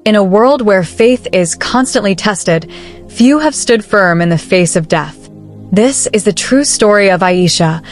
In a world where faith is constantly tested, few have stood firm in the face of death. This is the true story of Aisha,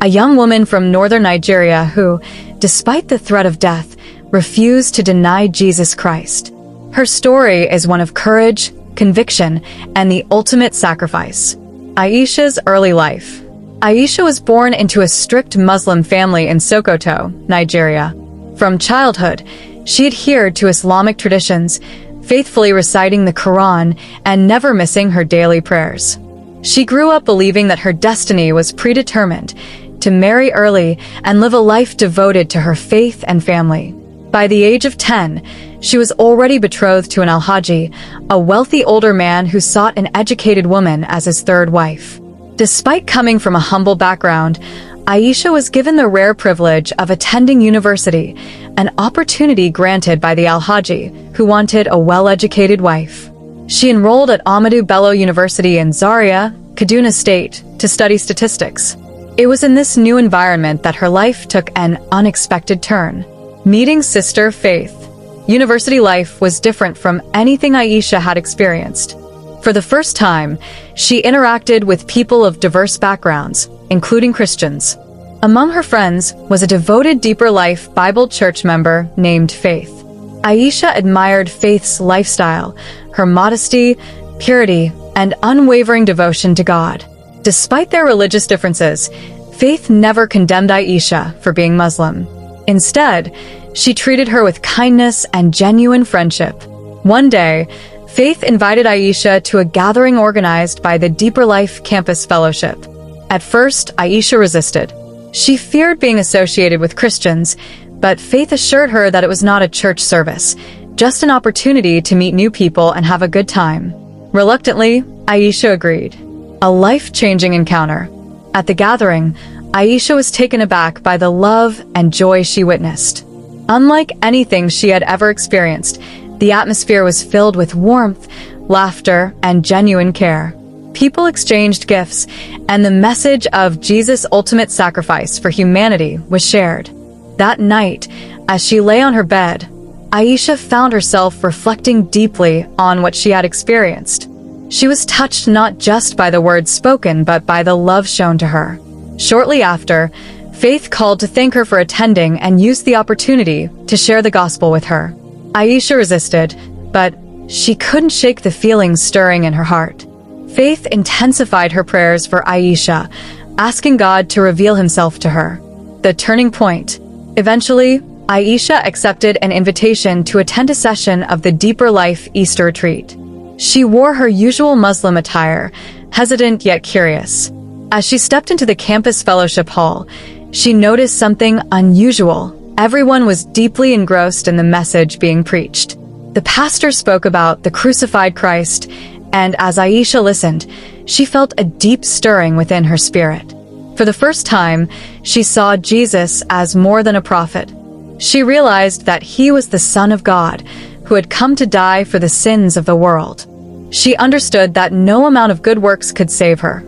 a young woman from northern Nigeria who, despite the threat of death, refused to deny Jesus Christ. Her story is one of courage, conviction, and the ultimate sacrifice. Aisha's early life. Aisha was born into a strict Muslim family in Sokoto, Nigeria. From childhood, she adhered to Islamic traditions, faithfully reciting the Quran and never missing her daily prayers. She grew up believing that her destiny was predetermined, to marry early and live a life devoted to her faith and family. By the age of 10, she was already betrothed to an alhaji, a wealthy older man who sought an educated woman as his third wife. Despite coming from a humble background, Aisha was given the rare privilege of attending university, an opportunity granted by the alhaji, who wanted a well-educated wife. She enrolled at Ahmadu Bello University in Zaria, Kaduna State, to study statistics. It was in this new environment that her life took an unexpected turn. Meeting Sister Faith. University life was different from anything Aisha had experienced. For the first time, she interacted with people of diverse backgrounds, including Christians. Among her friends was a devoted Deeper Life Bible church member named Faith. Aisha admired Faith's lifestyle, her modesty, purity, and unwavering devotion to God. Despite their religious differences, Faith never condemned Aisha for being Muslim. Instead, she treated her with kindness and genuine friendship. One day, Faith invited Aisha to a gathering organized by the Deeper Life Campus Fellowship. At first, Aisha resisted. She feared being associated with Christians, but Faith assured her that it was not a church service, just an opportunity to meet new people and have a good time. Reluctantly, Aisha agreed. A life-changing encounter. At the gathering, Aisha was taken aback by the love and joy she witnessed. Unlike anything she had ever experienced, the atmosphere was filled with warmth, laughter, and genuine care. People exchanged gifts, and the message of Jesus' ultimate sacrifice for humanity was shared. That night, as she lay on her bed, Aisha found herself reflecting deeply on what she had experienced. She was touched not just by the words spoken, but by the love shown to her. Shortly after, Faith called to thank her for attending and used the opportunity to share the gospel with her. Aisha resisted, but she couldn't shake the feelings stirring in her heart. Faith intensified her prayers for Aisha, asking God to reveal himself to her. The turning point. Eventually, Aisha accepted an invitation to attend a session of the Deeper Life Easter retreat. She wore her usual Muslim attire, hesitant yet curious. As she stepped into the campus fellowship hall, she noticed something unusual. Everyone was deeply engrossed in the message being preached. The pastor spoke about the crucified Christ, and as Aisha listened, she felt a deep stirring within her spirit. For the first time, she saw Jesus as more than a prophet. She realized that he was the Son of God, who had come to die for the sins of the world. She understood that no amount of good works could save her.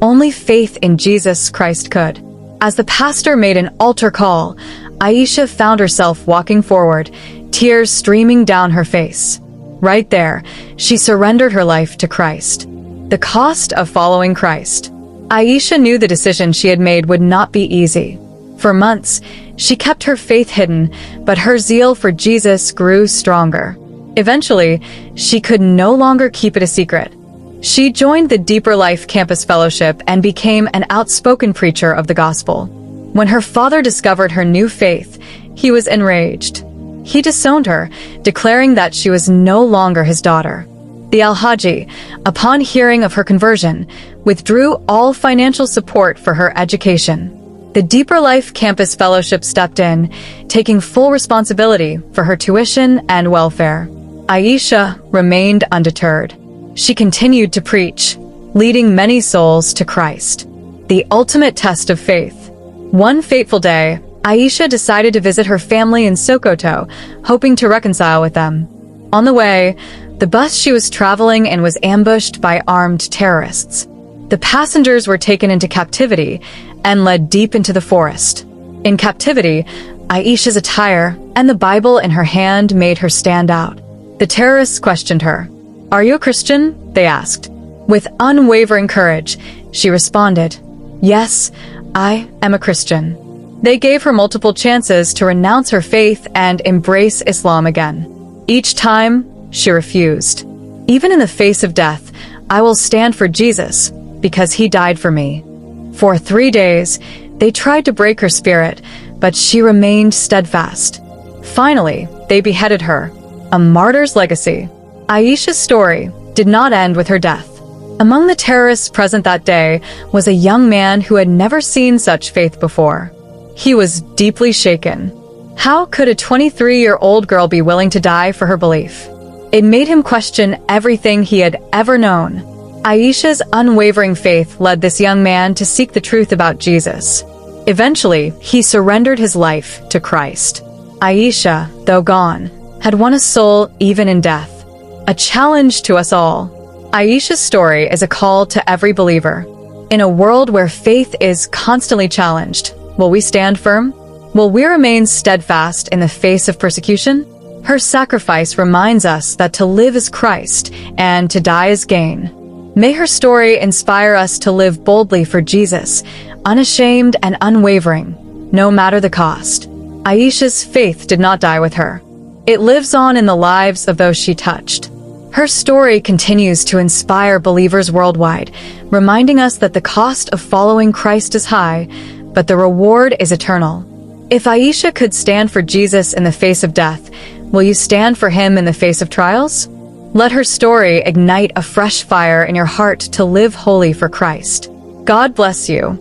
Only faith in Jesus Christ could. As the pastor made an altar call, Aisha found herself walking forward, tears streaming down her face. Right there, she surrendered her life to Christ. The cost of following Christ. Aisha knew the decision she had made would not be easy. For months, she kept her faith hidden, but her zeal for Jesus grew stronger. Eventually, she could no longer keep it a secret. She joined the Deeper Life Campus Fellowship and became an outspoken preacher of the gospel. When her father discovered her new faith, he was enraged. He disowned her, declaring that she was no longer his daughter. The Alhaji, upon hearing of her conversion, withdrew all financial support for her education. The Deeper Life Campus Fellowship stepped in, taking full responsibility for her tuition and welfare. Aisha remained undeterred. She continued to preach, leading many souls to Christ. The ultimate test of faith. One fateful day, Aisha decided to visit her family in Sokoto, hoping to reconcile with them. On the way, the bus she was traveling in was ambushed by armed terrorists. The passengers were taken into captivity and led deep into the forest. In captivity, Aisha's attire and the Bible in her hand made her stand out. The terrorists questioned her. "Are you a Christian?" they asked. With unwavering courage, she responded, "Yes, I am a Christian." They gave her multiple chances to renounce her faith and embrace Islam again. Each time, she refused. "Even in the face of death, I will stand for Jesus, because he died for me." For 3 days, they tried to break her spirit, but she remained steadfast. Finally, they beheaded her, a martyr's legacy. Aisha's story did not end with her death. Among the terrorists present that day was a young man who had never seen such faith before. He was deeply shaken. How could a 23-year-old girl be willing to die for her belief? It made him question everything he had ever known. Aisha's unwavering faith led this young man to seek the truth about Jesus. Eventually, he surrendered his life to Christ. Aisha, though gone, had won a soul even in death. A challenge to us all. Aisha's story is a call to every believer. In a world where faith is constantly challenged, will we stand firm? Will we remain steadfast in the face of persecution? Her sacrifice reminds us that to live is Christ and to die is gain. May her story inspire us to live boldly for Jesus, unashamed and unwavering, no matter the cost. Aisha's faith did not die with her. It lives on in the lives of those she touched. Her story continues to inspire believers worldwide, reminding us that the cost of following Christ is high, but the reward is eternal. If Aisha could stand for Jesus in the face of death, will you stand for him in the face of trials? Let her story ignite a fresh fire in your heart to live holy for Christ. God bless you.